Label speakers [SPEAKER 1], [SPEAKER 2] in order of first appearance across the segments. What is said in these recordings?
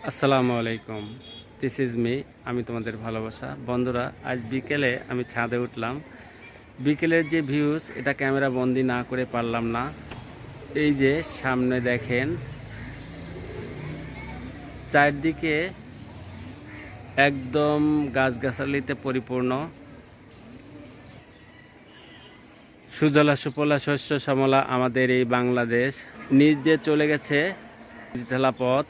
[SPEAKER 1] আসসালামু আলাইকুম, this is me. আমি তোমাদের ভালোবাসা বন্ধুরা। আজ বিকেলে আমি ছাদে উঠলাম। বিকেলের যে ভিউজ, এটা ক্যামেরা বন্দি না করে পারলাম না। এই যে সামনে দেখেন, চারদিকে একদম গাছগাছালিতে পরিপূর্ণ, সুজলা সুফলা শস্য শ্যামলা আমাদের এই বাংলাদেশ। নিচ দিয়ে চলে গেছে ঢালা পথ,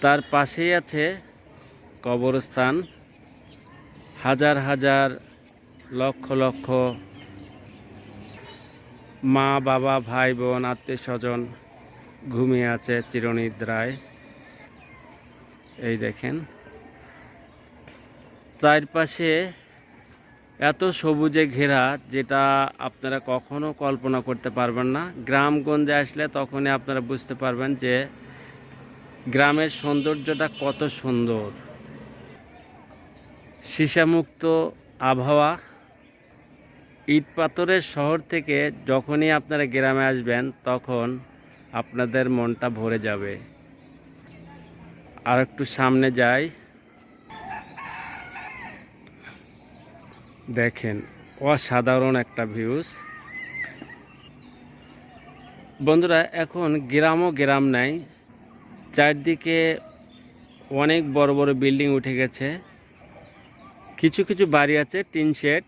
[SPEAKER 1] তার পাশেই আছে কবরস্থান। হাজার হাজার লক্ষ লক্ষ মা বাবা ভাই বোন আত্মীয় স্বজন ঘুমিয়ে আছে চিরনিদ্রায়। এই দেখেন চারপাশে এত সবুজে ঘেরা, যেটা আপনারা কখনো কল্পনা করতে পারবেন না। গ্রামগঞ্জে আসলে তখনই আপনারা বুঝতে পারবেন যে গ্রামের সৌন্দর্যটা কত সুন্দর। সীসামুক্ত আবহাওয়া। ইট পাথরের শহর থেকে যখনই আপনারা গ্রামে আসবেন তখন আপনাদের মনটা ভরে যাবে। আর একটু সামনে যাই, দেখেন অসাধারণ একটা ভিউজ। বন্ধুরা, এখন গ্রামও গ্রাম নাই, চারদিকে অনেক বড় বড় বিল্ডিং উঠে গেছে। কিছু কিছু বাড়ি আছে টিন শেড।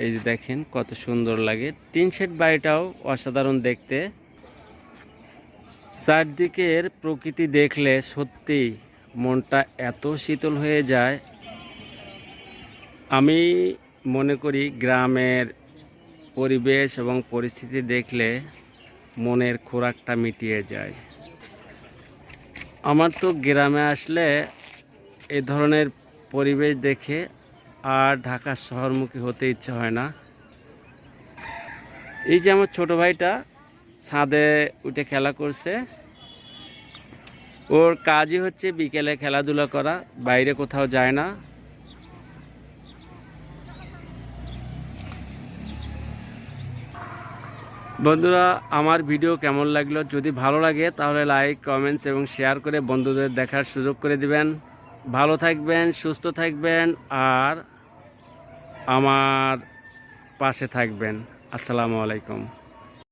[SPEAKER 1] এই যে দেখেন কত সুন্দর লাগে, টিন শেড বাড়িটাও অসাধারণ দেখতে। চারদিকের প্রকৃতি দেখলে সত্যি মনটা এত শীতল হয়ে যায়। আমি মনে করি গ্রামের পরিবেশ এবং পরিস্থিতি দেখলে মনের খোরাকটা মিটিয়ে যায়। আমার তো গ্রামে আসলে এ ধরনের পরিবেশ দেখে আর ঢাকা শহরমুখী হতে ইচ্ছে হয় না। এই যে আমার ছোট ভাইটা ছাদে উঠে খেলা করছে, ওর কাজই হচ্ছে বিকেলে খেলাধুলা করা, বাইরে কোথাও যায় না। বন্ধুরা, আমার ভিডিও কেমন লাগলো? যদি ভালো লাগে তাহলে লাইক, কমেন্টস এবং শেয়ার করে বন্ধুদের দেখার সুযোগ করে দিবেন। ভালো থাকবেন, সুস্থ থাকবেন আর আমার পাশে থাকবেন। আসসালামু আলাইকুম।